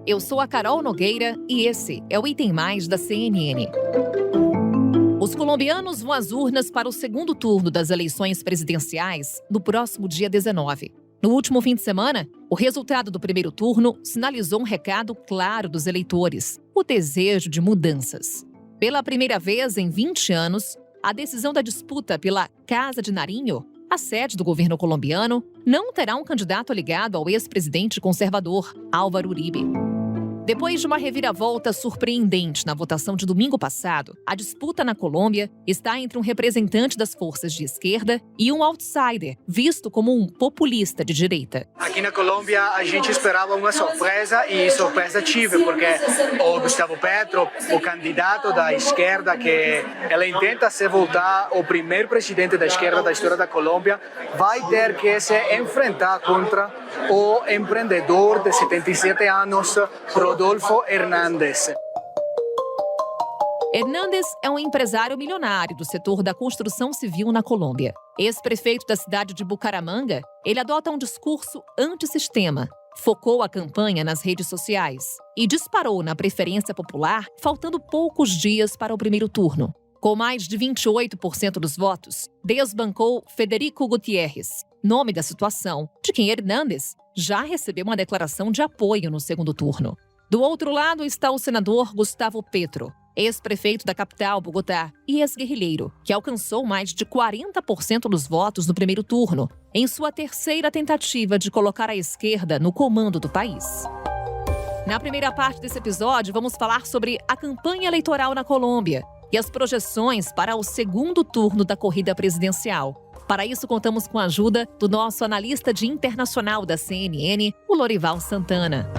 Eu sou a Carol Nogueira e esse é o Item Mais da CNN. Os colombianos vão às urnas para o segundo turno das eleições presidenciais no próximo dia 19. No último fim de semana, o resultado do primeiro turno sinalizou um recado claro dos eleitores: o desejo de mudanças. Pela primeira vez em 20 anos, a decisão da disputa pela Casa de Nariño, a sede do governo colombiano, não terá um candidato ligado ao ex-presidente conservador Álvaro Uribe. Depois de uma reviravolta surpreendente na votação de domingo passado, a disputa na Colômbia está entre um representante das forças de esquerda e um outsider, visto como um populista de direita. Aqui na Colômbia, a gente esperava uma surpresa e surpresa tive, porque o Gustavo Petro, o candidato da esquerda, que ele intenta se voltar o primeiro presidente da esquerda da história da Colômbia, vai ter que se enfrentar contra o empreendedor de 77 anos, Rodolfo Hernández. Hernández é um empresário milionário do setor da construção civil na Colômbia. Ex-prefeito da cidade de Bucaramanga, ele adota um discurso antissistema, focou a campanha nas redes sociais e disparou na preferência popular, faltando poucos dias para o primeiro turno. Com mais de 28% dos votos, desbancou Federico Gutiérrez, nome da situação, de quem Hernández já recebeu uma declaração de apoio no segundo turno. Do outro lado está o senador Gustavo Petro, ex-prefeito da capital, Bogotá, e ex-guerrilheiro, que alcançou mais de 40% dos votos no primeiro turno, em sua terceira tentativa de colocar a esquerda no comando do país. Na primeira parte desse episódio, vamos falar sobre a campanha eleitoral na Colômbia e as projeções para o segundo turno da corrida presidencial. Para isso, contamos com a ajuda do nosso analista de internacional da CNN, o Lorival Santana.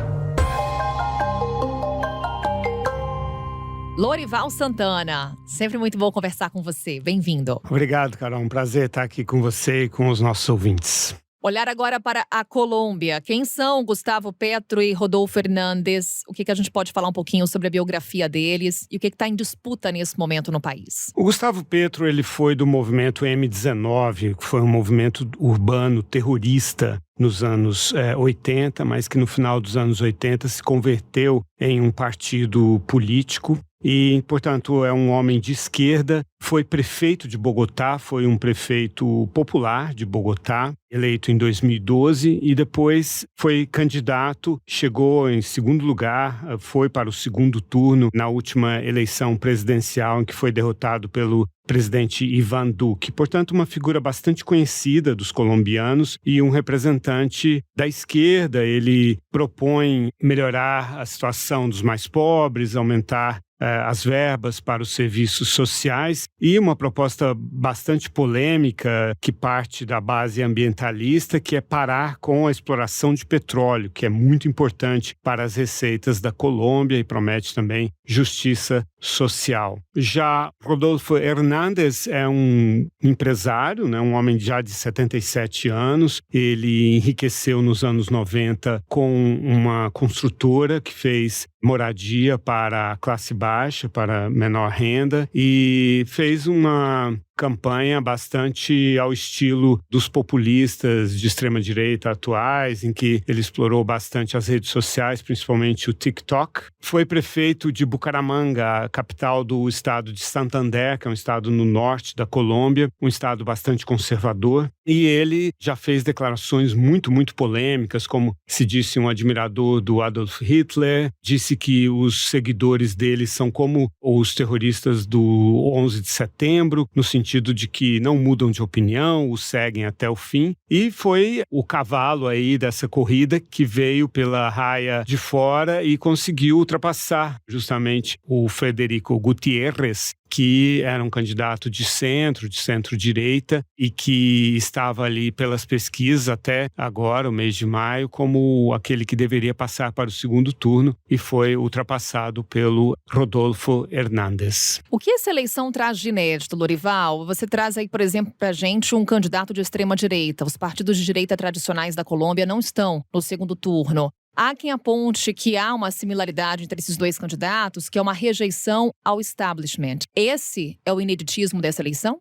Lorival Santana, sempre muito bom conversar com você. Bem-vindo. Obrigado, Carol. Um prazer estar aqui com você e com os nossos ouvintes. Olhar agora para a Colômbia. Quem são Gustavo Petro e Rodolfo Hernández? O que a gente pode falar um pouquinho sobre a biografia deles e o que está em disputa nesse momento no país? O Gustavo Petro, ele foi do movimento M19, que foi um movimento urbano terrorista nos anos 80, mas que no final dos anos 80 se converteu em um partido político. E, portanto, é um homem de esquerda, foi prefeito de Bogotá, foi um prefeito popular de Bogotá, eleito em 2012, e depois foi candidato, chegou em segundo lugar, foi para o segundo turno na última eleição presidencial, em que foi derrotado pelo presidente Iván Duque. Portanto, uma figura bastante conhecida dos colombianos e um representante da esquerda. Ele propõe melhorar a situação dos mais pobres, aumentar as verbas para os serviços sociais e uma proposta bastante polêmica que parte da base ambientalista, que é parar com a exploração de petróleo, que é muito importante para as receitas da Colômbia e promete também justiça social. Já Rodolfo Hernández é um empresário, um homem já de 77 anos. Ele enriqueceu nos anos 90 com uma construtora que fez moradia para a classe baixa, para menor renda, e fez uma campanha bastante ao estilo dos populistas de extrema-direita atuais, em que ele explorou bastante as redes sociais, principalmente o TikTok. Foi prefeito de Bucaramanga, a capital do estado de Santander, que é um estado no norte da Colômbia, um estado bastante conservador. E ele já fez declarações muito, muito polêmicas, como se disse um admirador do Adolf Hitler, disse que os seguidores dele são como os terroristas do 11 de setembro, no sentido de que não mudam de opinião, o seguem até o fim. E foi o cavalo aí dessa corrida que veio pela raia de fora e conseguiu ultrapassar justamente o Federico Gutiérrez, que era um candidato de centro-direita e que estava ali pelas pesquisas até agora, o mês de maio, como aquele que deveria passar para o segundo turno e foi ultrapassado pelo Rodolfo Hernández. O que essa eleição traz de inédito, Lorival? Você traz aí, por exemplo, para a gente um candidato de extrema-direita. Os partidos de direita tradicionais da Colômbia não estão no segundo turno. Há quem aponte que há uma similaridade entre esses dois candidatos, que é uma rejeição ao establishment. Esse é o ineditismo dessa eleição?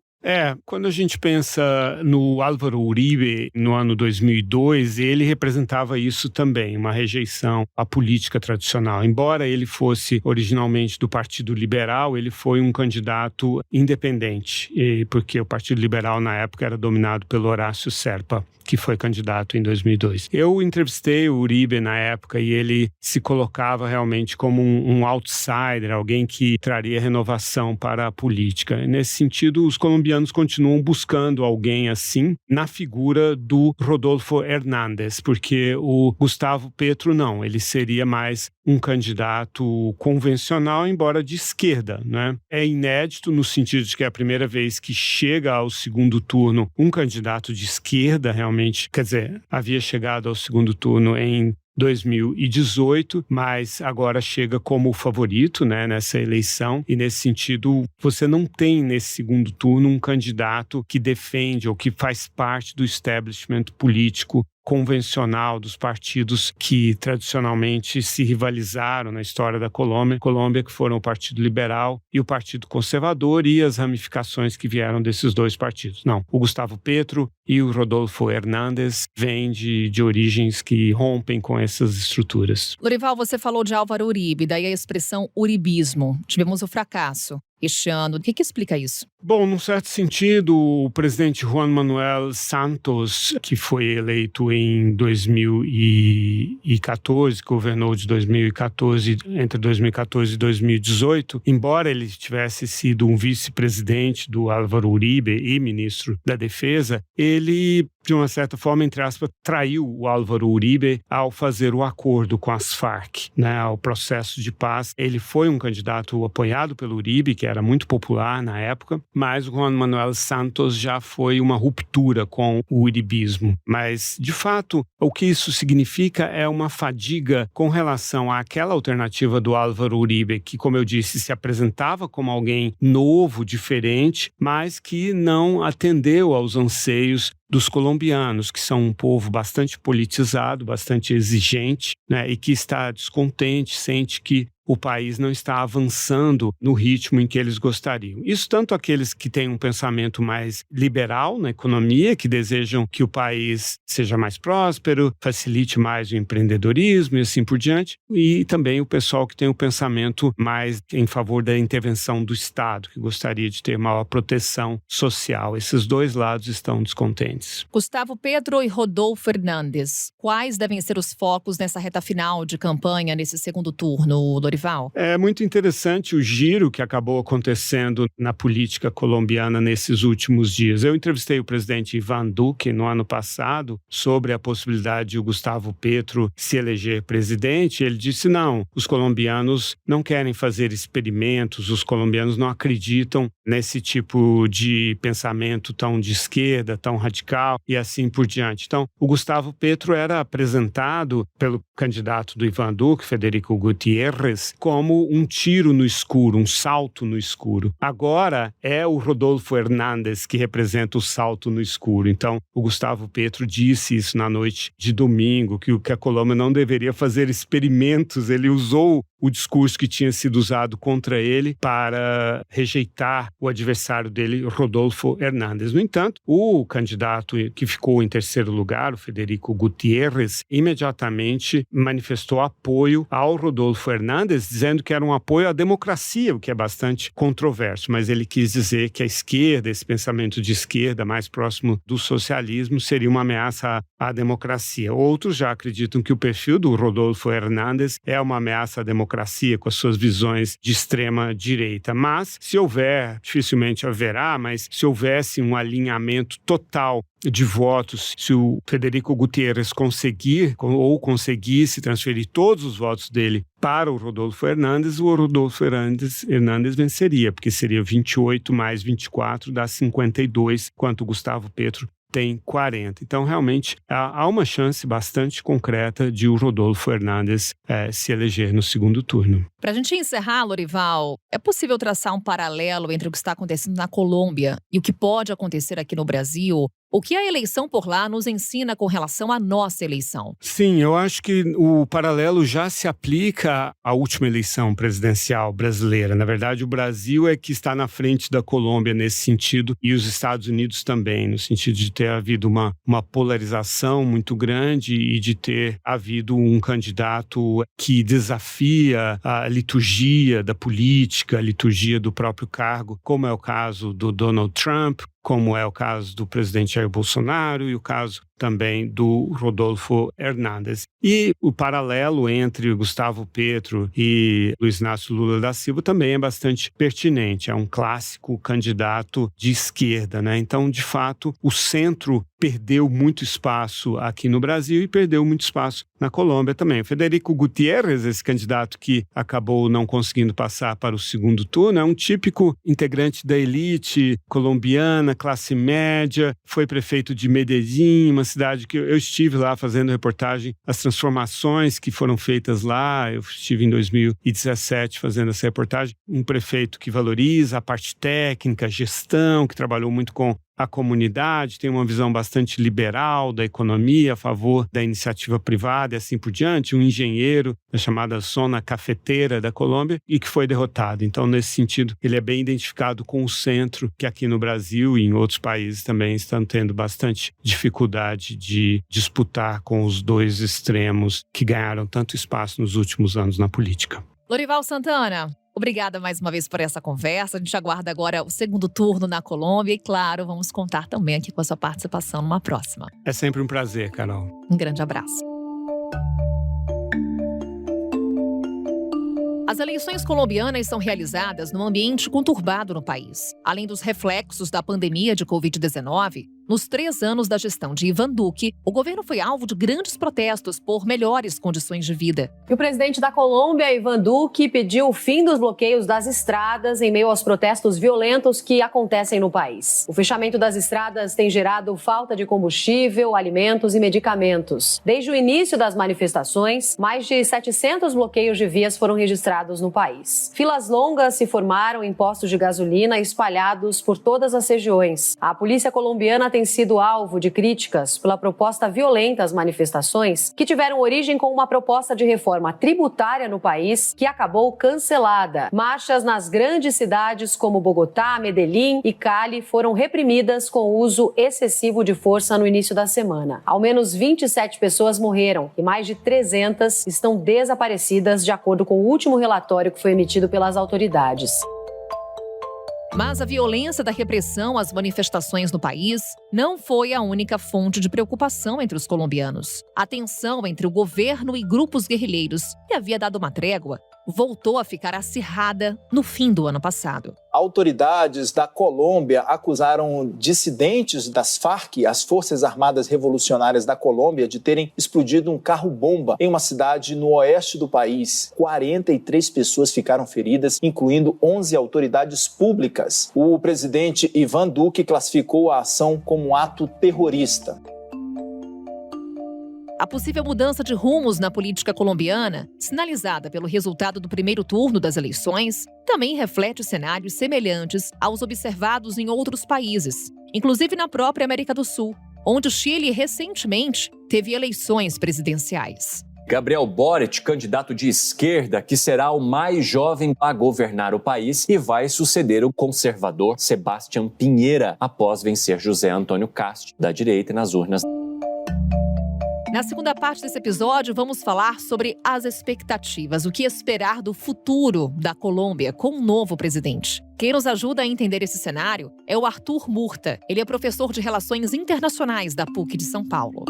Quando a gente pensa no Álvaro Uribe, no ano 2002, ele representava isso também, uma rejeição à política tradicional. Embora ele fosse originalmente do Partido Liberal, ele foi um candidato independente, porque o Partido Liberal, na época, era dominado pelo Horácio Serpa, que foi candidato em 2002. Eu entrevistei o Uribe na época e ele se colocava realmente como um outsider, alguém que traria renovação para a política. Nesse sentido, os colombianos continuam buscando alguém assim na figura do Rodolfo Hernández, porque o Gustavo Petro não, ele seria mais um candidato convencional, embora de esquerda, né? É inédito no sentido de que é a primeira vez que chega ao segundo turno um candidato de esquerda, realmente, quer dizer, havia chegado ao segundo turno em 2018, mas agora chega como favorito, né, nessa eleição, e nesse sentido você não tem nesse segundo turno um candidato que defende ou que faz parte do establishment político convencional dos partidos que tradicionalmente se rivalizaram na história da Colômbia, que foram o Partido Liberal e o Partido Conservador e as ramificações que vieram desses dois partidos. Não, o Gustavo Petro e o Rodolfo Hernández vêm de origens que rompem com essas estruturas. Lorival, você falou de Álvaro Uribe, daí a expressão uribismo. Tivemos o fracasso este ano. O que explica isso? Bom, num certo sentido, o presidente Juan Manuel Santos, que foi eleito em 2014, governou de 2014, entre 2014 e 2018, embora ele tivesse sido um vice-presidente do Álvaro Uribe e ministro da Defesa, ele, de uma certa forma, entre aspas, traiu o Álvaro Uribe ao fazer o acordo com as Farc, né, ao processo de paz. Ele foi um candidato apoiado pelo Uribe, que era muito popular na época, mas o Juan Manuel Santos já foi uma ruptura com o uribismo. Mas, de fato, o que isso significa é uma fadiga com relação àquela alternativa do Álvaro Uribe, que, como eu disse, se apresentava como alguém novo, diferente, mas que não atendeu aos anseios dos colombianos, que são um povo bastante politizado, bastante exigente, né, e que está descontente, sente que o país não está avançando no ritmo em que eles gostariam. Isso tanto aqueles que têm um pensamento mais liberal na economia, que desejam que o país seja mais próspero, facilite mais o empreendedorismo e assim por diante, e também o pessoal que tem um pensamento mais em favor da intervenção do Estado, que gostaria de ter maior proteção social. Esses dois lados estão descontentes. Gustavo Petro e Rodolfo Hernández, quais devem ser os focos nessa reta final de campanha, nesse segundo turno, Lorival? É muito interessante o giro que acabou acontecendo na política colombiana nesses últimos dias. Eu entrevistei o presidente Iván Duque no ano passado sobre a possibilidade de o Gustavo Petro se eleger presidente. Ele disse não, os colombianos não querem fazer experimentos, os colombianos não acreditam nesse tipo de pensamento tão de esquerda, tão radical e assim por diante. Então, o Gustavo Petro era apresentado pelo candidato do Iván Duque, Federico Gutiérrez, como um tiro no escuro, um salto no escuro. Agora é o Rodolfo Hernández que representa o salto no escuro. Então, o Gustavo Petro disse isso na noite de domingo, que a Colômbia não deveria fazer experimentos. Ele usou o discurso que tinha sido usado contra ele para rejeitar o adversário dele, Rodolfo Hernández. No entanto, o candidato que ficou em terceiro lugar, o Federico Gutiérrez, imediatamente manifestou apoio ao Rodolfo Hernández, dizendo que era um apoio à democracia, o que é bastante controverso, mas ele quis dizer que a esquerda, esse pensamento de esquerda mais próximo do socialismo, seria uma ameaça à democracia. Outros já acreditam que o perfil do Rodolfo Hernández é uma ameaça à democracia com as suas visões de extrema direita. Mas, se houver, dificilmente haverá, mas se houvesse um alinhamento total de votos, se o Federico Gutiérrez conseguisse transferir todos os votos dele para o Rodolfo Hernández, o Rodolfo Hernández venceria, porque seria 28 mais 24 dá 52, enquanto o Gustavo Petro tem 40. Então, realmente, há uma chance bastante concreta de o Rodolfo Hernández se eleger no segundo turno. Para a gente encerrar, Lorival, é possível traçar um paralelo entre o que está acontecendo na Colômbia e o que pode acontecer aqui no Brasil? O que a eleição por lá nos ensina com relação à nossa eleição? Sim, eu acho que o paralelo já se aplica à última eleição presidencial brasileira. Na verdade, o Brasil é que está na frente da Colômbia nesse sentido e os Estados Unidos também, no sentido de ter havido uma polarização muito grande e de ter havido um candidato que desafia a liturgia da política, a liturgia do próprio cargo, como é o caso do Donald Trump, como é o caso do presidente Jair Bolsonaro e o caso também do Rodolfo Hernández. E o paralelo entre o Gustavo Petro e Luiz Inácio Lula da Silva também é bastante pertinente. É um clássico candidato de esquerda, né? Então, de fato, o centro perdeu muito espaço aqui no Brasil e perdeu muito espaço na Colômbia também. Federico Gutiérrez, esse candidato que acabou não conseguindo passar para o segundo turno, é um típico integrante da elite colombiana, classe média, foi prefeito de Medellín, uma cidade que eu estive lá fazendo reportagem, as transformações que foram feitas lá, eu estive em 2017 fazendo essa reportagem, um prefeito que valoriza a parte técnica, a gestão, que trabalhou muito com a comunidade, tem uma visão bastante liberal da economia, a favor da iniciativa privada e assim por diante, um engenheiro da chamada Zona Cafeteira da Colômbia e que foi derrotado. Então, nesse sentido, ele é bem identificado com o centro, que aqui no Brasil e em outros países também estão tendo bastante dificuldade de disputar com os dois extremos que ganharam tanto espaço nos últimos anos na política. Lorival Santana, obrigada mais uma vez por essa conversa. A gente aguarda agora o segundo turno na Colômbia e, claro, vamos contar também aqui com a sua participação numa próxima. É sempre um prazer, Carol. Um grande abraço. As eleições colombianas são realizadas num ambiente conturbado no país. Além dos reflexos da pandemia de Covid-19, nos 3 anos da gestão de Ivan Duque, o governo foi alvo de grandes protestos por melhores condições de vida. E o presidente da Colômbia, Ivan Duque, pediu o fim dos bloqueios das estradas em meio aos protestos violentos que acontecem no país. O fechamento das estradas tem gerado falta de combustível, alimentos e medicamentos. Desde o início das manifestações, mais de 700 bloqueios de vias foram registrados no país. Filas longas se formaram em postos de gasolina espalhados por todas as regiões. A polícia colombiana tem sido alvo de críticas pela proposta violenta às manifestações, que tiveram origem com uma proposta de reforma tributária no país que acabou cancelada. Marchas nas grandes cidades como Bogotá, Medellín e Cali foram reprimidas com o uso excessivo de força no início da semana. Ao menos 27 pessoas morreram e mais de 300 estão desaparecidas, de acordo com o último relatório que foi emitido pelas autoridades. Mas a violência da repressão às manifestações no país não foi a única fonte de preocupação entre os colombianos. A tensão entre o governo e grupos guerrilheiros, que havia dado uma trégua, voltou a ficar acirrada no fim do ano passado. Autoridades da Colômbia acusaram dissidentes das Farc, as Forças Armadas Revolucionárias da Colômbia, de terem explodido um carro-bomba em uma cidade no oeste do país. 43 pessoas ficaram feridas, incluindo 11 autoridades públicas. O presidente Ivan Duque classificou a ação como um ato terrorista. A possível mudança de rumos na política colombiana, sinalizada pelo resultado do primeiro turno das eleições, também reflete cenários semelhantes aos observados em outros países, inclusive na própria América do Sul, onde o Chile recentemente teve eleições presidenciais. Gabriel Boric, candidato de esquerda, que será o mais jovem a governar o país e vai suceder o conservador Sebastián Piñera após vencer José Antônio Cast, da direita, nas urnas. Na segunda parte desse episódio, vamos falar sobre as expectativas, o que esperar do futuro da Colômbia com um novo presidente. Quem nos ajuda a entender esse cenário é o Arthur Murta. Ele é professor de Relações Internacionais da PUC de São Paulo.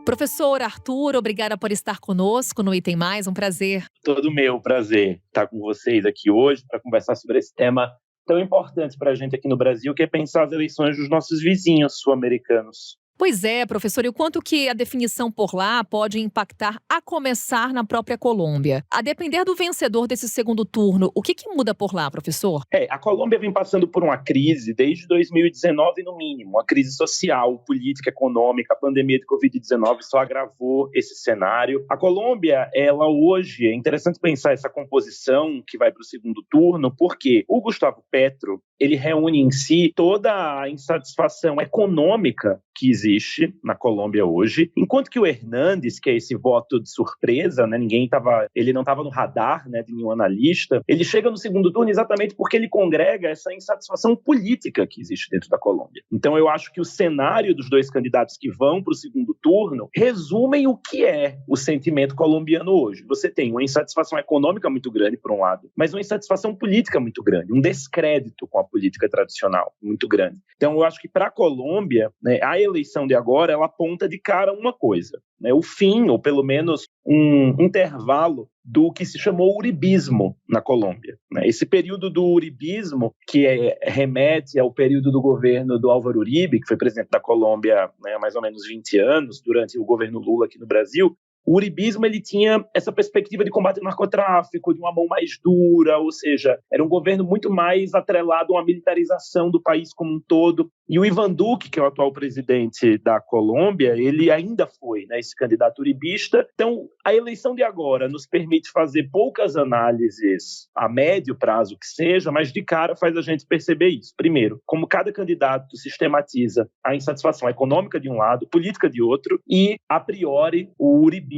Professor Arthur, obrigada por estar conosco no Item Mais, um prazer. Todo meu prazer estar com vocês aqui hoje para conversar sobre esse tema tão importante para a gente aqui no Brasil, que é pensar as eleições dos nossos vizinhos sul-americanos. Pois é, professor, e o quanto que a definição por lá pode impactar a começar na própria Colômbia? A depender do vencedor desse segundo turno, o que muda por lá, professor? A Colômbia vem passando por uma crise desde 2019, no mínimo. Uma crise social, política, econômica. A pandemia de Covid-19 só agravou esse cenário. A Colômbia, ela hoje, é interessante pensar essa composição que vai para o segundo turno, porque o Gustavo Petro, ele reúne em si toda a insatisfação econômica que existe na Colômbia hoje, enquanto que o Hernández, que é esse voto de surpresa, né, ele não estava no radar, né, de nenhum analista, ele chega no segundo turno exatamente porque ele congrega essa insatisfação política que existe dentro da Colômbia. Então eu acho que o cenário dos dois candidatos que vão para o segundo turno resumem o que é o sentimento colombiano hoje. Você tem uma insatisfação econômica muito grande, por um lado, mas uma insatisfação política muito grande, um descrédito com a política tradicional muito grande. Então eu acho que para a Colômbia, né, a eleição de agora, ela aponta de cara uma coisa, né, o fim, ou pelo menos um intervalo do que se chamou uribismo na Colômbia. Esse período do uribismo, que remete ao período do governo do Álvaro Uribe, que foi presidente da Colômbia, né, há mais ou menos 20 anos, durante o governo Lula aqui no Brasil. O uribismo, ele tinha essa perspectiva de combate ao narcotráfico, de uma mão mais dura, ou seja, era um governo muito mais atrelado a uma militarização do país como um todo. E o Iván Duque, que é o atual presidente da Colômbia, ele ainda foi, né, esse candidato uribista. Então, a eleição de agora nos permite fazer poucas análises a médio prazo que seja, mas de cara faz a gente perceber isso. Primeiro, como cada candidato sistematiza a insatisfação econômica de um lado, política de outro, e, a priori, o uribismo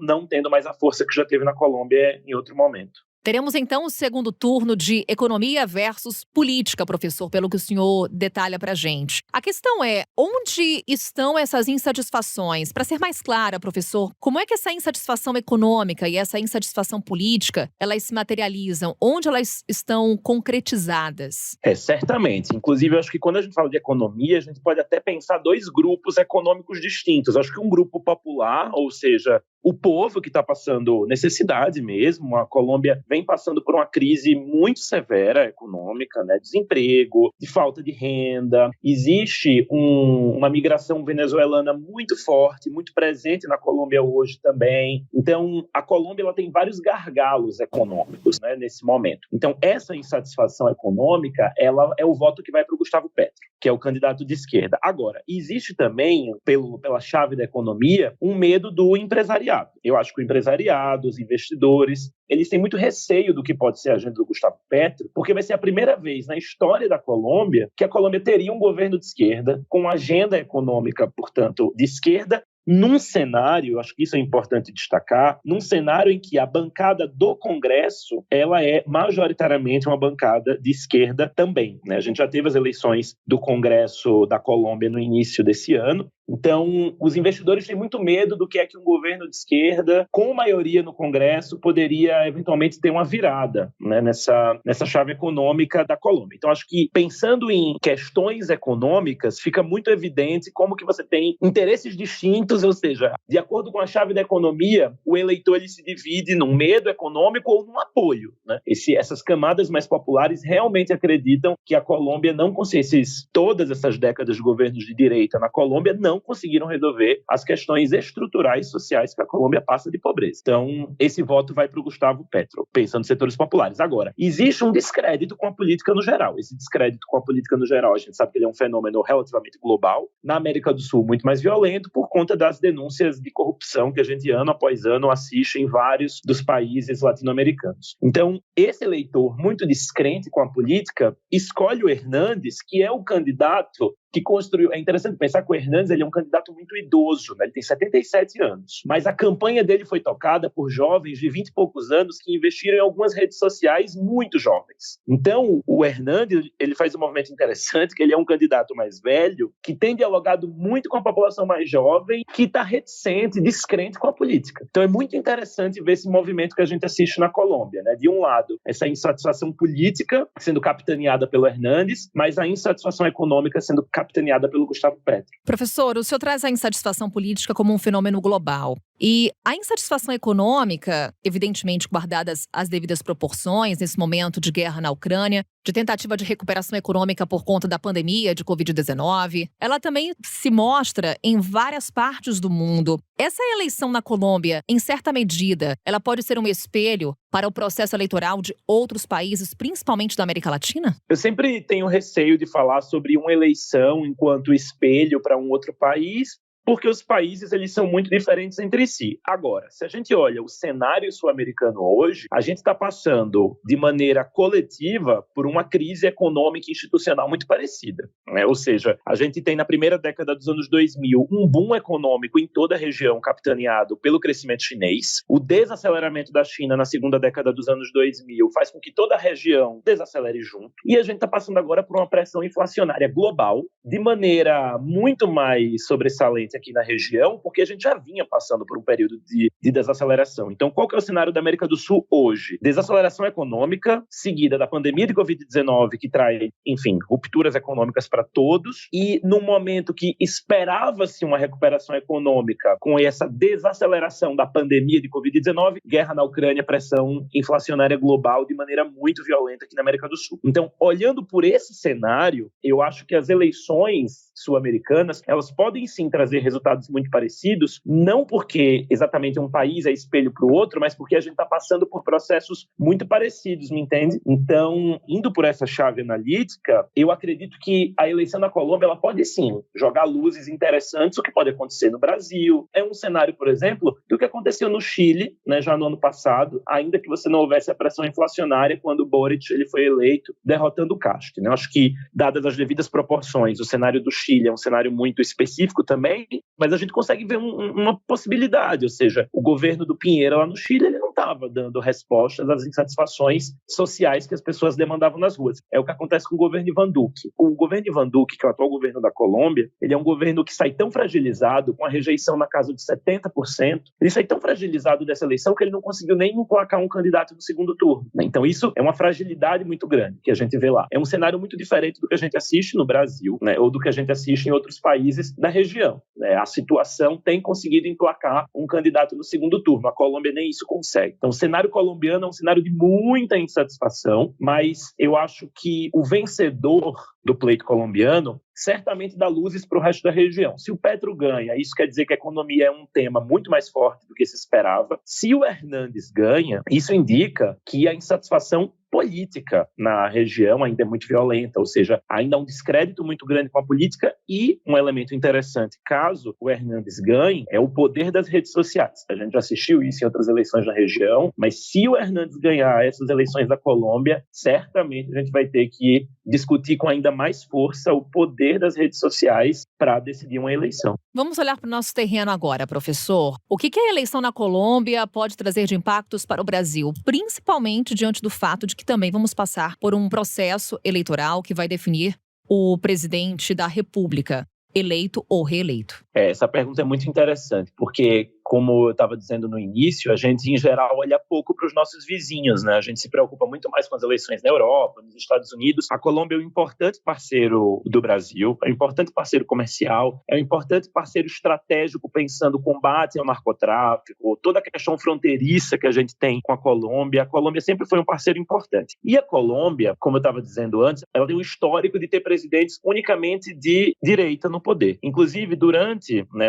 não tendo mais a força que já teve na Colômbia em outro momento. Teremos, então, o segundo turno de economia versus política, professor, pelo que o senhor detalha para a gente. A questão é, onde estão essas insatisfações? Para ser mais clara, professor, como é que essa insatisfação econômica e essa insatisfação política, elas se materializam? Onde elas estão concretizadas? Certamente. Inclusive, eu acho que quando a gente fala de economia, a gente pode até pensar dois grupos econômicos distintos. Eu acho que um grupo popular, ou seja, o povo que está passando necessidade mesmo. A Colômbia vem passando por uma crise muito severa econômica, né? Desemprego, de falta de renda. Existe uma migração venezuelana muito forte, muito presente na Colômbia hoje também. Então, a Colômbia ela tem vários gargalos econômicos, né, nesse momento. Então, essa insatisfação econômica ela é o voto que vai para o Gustavo Petro, que é o candidato de esquerda. Agora, existe também, pela chave da economia, um medo do empresariado. Eu acho que o empresariado, os investidores, eles têm muito receio do que pode ser a agenda do Gustavo Petro, porque vai ser a primeira vez na história da Colômbia que a Colômbia teria um governo de esquerda, com agenda econômica, portanto, de esquerda, num cenário, acho que isso é importante destacar, num cenário em que a bancada do Congresso, ela é majoritariamente uma bancada de esquerda também, né? A gente já teve as eleições do Congresso da Colômbia no início desse ano, então os investidores têm muito medo do que é que um governo de esquerda, com maioria no Congresso, poderia eventualmente ter uma virada, né, nessa chave econômica da Colômbia. Então acho que pensando em questões econômicas, fica muito evidente como que você tem interesses distintos, ou seja, de acordo com a chave da economia, o eleitor ele se divide num medo econômico ou num apoio, né? Essas camadas mais populares realmente acreditam que a Colômbia não conseguiu, todas essas décadas de governos de direita na Colômbia não conseguiram resolver as questões estruturais sociais que a Colômbia passa de pobreza. Então, esse voto vai para o Gustavo Petro, pensando nos setores populares. Agora, existe um descrédito com a política no geral. Esse descrédito com a política no geral, a gente sabe que ele é um fenômeno relativamente global. Na América do Sul, muito mais violento por conta das denúncias de corrupção que a gente ano após ano assiste em vários dos países latino-americanos. Então, esse eleitor muito descrente com a política escolhe o Hernández, que é o candidato que construiu. É interessante pensar que o Hernández ele é um candidato muito idoso, né? Ele tem 77 anos, mas a campanha dele foi tocada por jovens de 20 e poucos anos que investiram em algumas redes sociais muito jovens. Então, o Hernández ele faz um movimento interessante, que ele é um candidato mais velho, que tem dialogado muito com a população mais jovem, que está reticente, descrente com a política. Então, é muito interessante ver esse movimento que a gente assiste na Colômbia, né? De um lado, essa insatisfação política sendo capitaneada pelo Hernández, mas a insatisfação econômica sendo capitaneada pelo Gustavo Petro. Professor, o senhor traz a insatisfação política como um fenômeno global. E a insatisfação econômica, evidentemente guardadas as devidas proporções nesse momento de guerra na Ucrânia, de tentativa de recuperação econômica por conta da pandemia de Covid-19, ela também se mostra em várias partes do mundo. Essa eleição na Colômbia, em certa medida, ela pode ser um espelho para o processo eleitoral de outros países, principalmente da América Latina? Eu sempre tenho receio de falar sobre uma eleição enquanto espelho para um outro país, porque os países eles são muito diferentes entre si. Agora, se a gente olha o cenário sul-americano hoje, a gente está passando de maneira coletiva por uma crise econômica e institucional muito parecida, né? Ou seja, a gente tem na primeira década dos anos 2000 um boom econômico em toda a região capitaneado pelo crescimento chinês. O desaceleramento da China na segunda década dos anos 2000 faz com que toda a região desacelere junto. E a gente está passando agora por uma pressão inflacionária global de maneira muito mais sobressalente aqui na região, porque a gente já vinha passando por um período de desaceleração. Então, qual que é o cenário da América do Sul hoje? Desaceleração econômica, seguida da pandemia de Covid-19, que traz, enfim, rupturas econômicas para todos, e no momento que esperava-se uma recuperação econômica com essa desaceleração da pandemia de Covid-19, guerra na Ucrânia, pressão inflacionária global de maneira muito violenta aqui na América do Sul. Então, olhando por esse cenário, eu acho que as eleições sul-americanas, elas podem sim trazer resultados muito parecidos, não porque exatamente um país é espelho para o outro, mas porque a gente está passando por processos muito parecidos, me entende? Então, indo por essa chave analítica, eu acredito que a eleição da Colômbia, ela pode sim jogar luzes interessantes, o que pode acontecer no Brasil. É um cenário, por exemplo, do que aconteceu no Chile, né, já no ano passado, ainda que você não houvesse a pressão inflacionária quando o Boric ele foi eleito, derrotando o Castro, né? Eu acho que, dadas as devidas proporções, o cenário do Chile é um cenário muito específico também, mas a gente consegue ver uma possibilidade, ou seja, o governo do Piñera lá no Chile, ele não estava dando respostas às insatisfações sociais que as pessoas demandavam nas ruas. É o que acontece com o governo Ivan Duque. O governo Ivan Duque, que é o atual governo da Colômbia, ele é um governo que sai tão fragilizado, com a rejeição na casa de 70%, ele sai tão fragilizado dessa eleição que ele não conseguiu nem emplacar um candidato no segundo turno, né? Então isso é uma fragilidade muito grande que a gente vê lá. É um cenário muito diferente do que a gente assiste no Brasil, né, ou do que a gente assiste em outros países da região, né? A situação tem conseguido emplacar um candidato no segundo turno. A Colômbia nem isso consegue. Então, o cenário colombiano é um cenário de muita insatisfação, mas eu acho que o vencedor do pleito colombiano certamente dá luzes para o resto da região. Se o Petro ganha, isso quer dizer que a economia é um tema muito mais forte do que se esperava. Se o Hernández ganha, isso indica que a insatisfação política na região ainda é muito violenta, ou seja, ainda há um descrédito muito grande com a política e um elemento interessante, caso o Hernández ganhe, é o poder das redes sociais. A gente já assistiu isso em outras eleições na região, mas se o Hernández ganhar essas eleições da Colômbia, certamente a gente vai ter que discutir com ainda mais força o poder das redes sociais para decidir uma eleição. Vamos olhar para o nosso terreno agora, professor. O que a eleição na Colômbia pode trazer de impactos para o Brasil, principalmente diante do fato de que também vamos passar por um processo eleitoral que vai definir o presidente da República, eleito ou reeleito? Essa pergunta é muito interessante, porque, como eu estava dizendo no início, a gente, em geral, olha pouco para os nossos vizinhos, né? A gente se preocupa muito mais com as eleições na Europa, nos Estados Unidos. A Colômbia é um importante parceiro do Brasil, é um importante parceiro comercial, é um importante parceiro estratégico pensando o combate ao narcotráfico, toda a questão fronteiriça que a gente tem com a Colômbia. A Colômbia sempre foi um parceiro importante. E a Colômbia, como eu estava dizendo antes, ela tem um histórico de ter presidentes unicamente de direita no poder. Inclusive, durante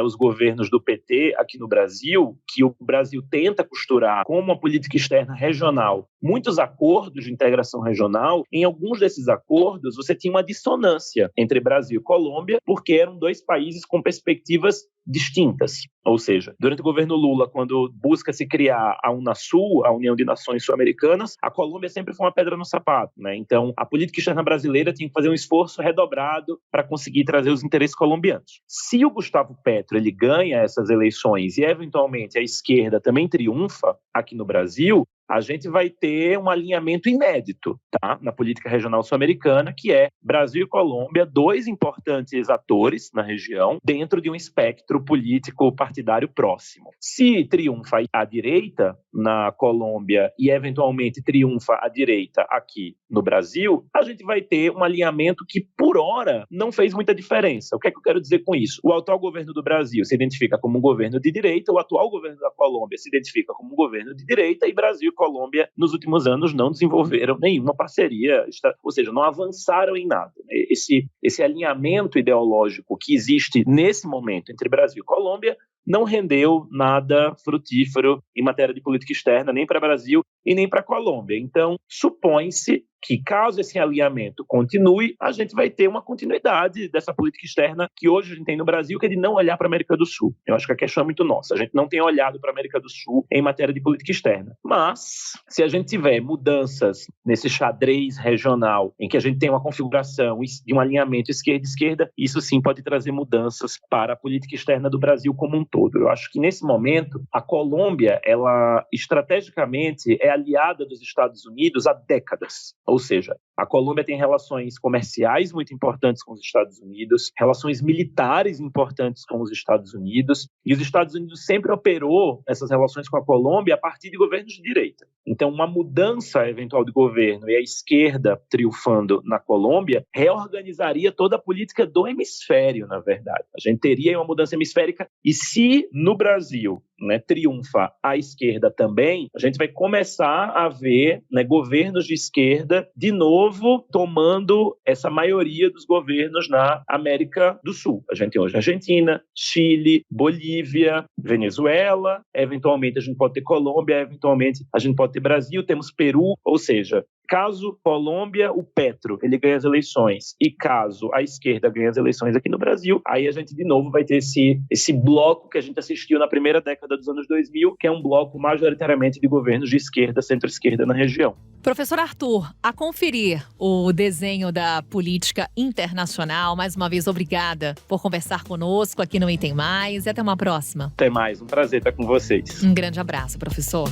os governos do PT aqui no Brasil, que o Brasil tenta costurar com uma política externa regional, muitos acordos de integração regional, em alguns desses acordos você tinha uma dissonância entre Brasil e Colômbia, porque eram dois países com perspectivas distintas. Ou seja, durante o governo Lula, quando busca-se criar a Unasul, a União de Nações Sul-Americanas, a Colômbia sempre foi uma pedra no sapato, né? Então, a política externa brasileira tinha que fazer um esforço redobrado para conseguir trazer os interesses colombianos. Se o Gustavo Petro ele ganha essas eleições e, eventualmente, a esquerda também triunfa aqui no Brasil, a gente vai ter um alinhamento inédito, tá? Na política regional sul-americana, que é Brasil e Colômbia, dois importantes atores na região, dentro de um espectro político partidário próximo. Se triunfa a direita na Colômbia e, eventualmente, triunfa a direita aqui no Brasil, a gente vai ter um alinhamento que, por hora, não fez muita diferença. O que é que eu quero dizer com isso? O atual governo do Brasil se identifica como um governo de direita, o atual governo da Colômbia se identifica como um governo de direita, e Brasil e Colômbia, nos últimos anos, não desenvolveram nenhuma parceria, ou seja, não avançaram em nada. Esse alinhamento ideológico que existe nesse momento entre Brasil e Colômbia não rendeu nada frutífero em matéria de política externa, nem para o Brasil e nem para a Colômbia. Então, supõe-se que, caso esse alinhamento continue, a gente vai ter uma continuidade dessa política externa que hoje a gente tem no Brasil, que é de não olhar para a América do Sul. Eu acho que a questão é muito nossa. A gente não tem olhado para a América do Sul em matéria de política externa. Mas, se a gente tiver mudanças nesse xadrez regional, em que a gente tem uma configuração de um alinhamento esquerda-esquerda, isso sim pode trazer mudanças para a política externa do Brasil como um todo. Eu acho que, nesse momento, a Colômbia, ela estrategicamente é aliada dos Estados Unidos há décadas. Ou seja, a Colômbia tem relações comerciais muito importantes com os Estados Unidos, relações militares importantes com os Estados Unidos, e os Estados Unidos sempre operou essas relações com a Colômbia a partir de governos de direita. Então, uma mudança eventual de governo e a esquerda triunfando na Colômbia reorganizaria toda a política do hemisfério, na verdade. A gente teria uma mudança hemisférica, e se no Brasil triunfa a esquerda também, a gente vai começar a ver governos de esquerda de novo tomando essa maioria dos governos na América do Sul. A gente tem hoje Argentina, Chile, Bolívia, Venezuela, eventualmente a gente pode ter Colômbia, eventualmente a gente pode ter Brasil, temos Peru, ou seja, caso Colômbia, o Petro, ele ganhe as eleições, e caso a esquerda ganhe as eleições aqui no Brasil, aí a gente de novo vai ter esse bloco que a gente assistiu na primeira década dos anos 2000, que é um bloco majoritariamente de governos de esquerda, centro-esquerda na região. Professor Arthur, a conferir o desenho da política internacional, mais uma vez, obrigada por conversar conosco aqui no Item Mais, e até uma próxima. Até mais, um prazer estar com vocês. Um grande abraço, professor.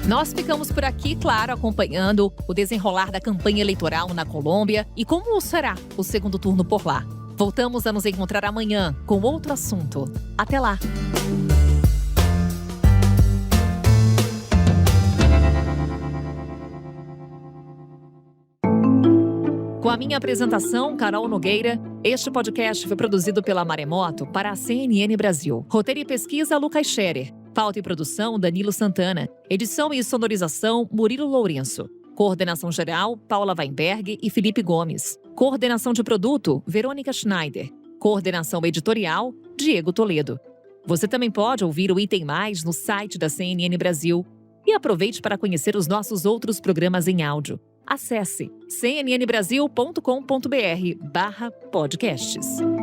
Nós ficamos por aqui, claro, acompanhando o desenrolar da campanha eleitoral na Colômbia e como será o segundo turno por lá. Voltamos a nos encontrar amanhã com outro assunto. Até lá! Com a minha apresentação, Carol Nogueira, este podcast foi produzido pela Maremoto para a CNN Brasil. Roteiro e pesquisa, Lucas Scherer. Pauta e produção, Danilo Santana. Edição e sonorização, Murilo Lourenço. Coordenação geral, Paula Weinberg e Felipe Gomes. Coordenação de produto, Verônica Schneider. Coordenação editorial, Diego Toledo. Você também pode ouvir o Item Mais no site da CNN Brasil. E aproveite para conhecer os nossos outros programas em áudio. Acesse cnnbrasil.com.br/podcasts.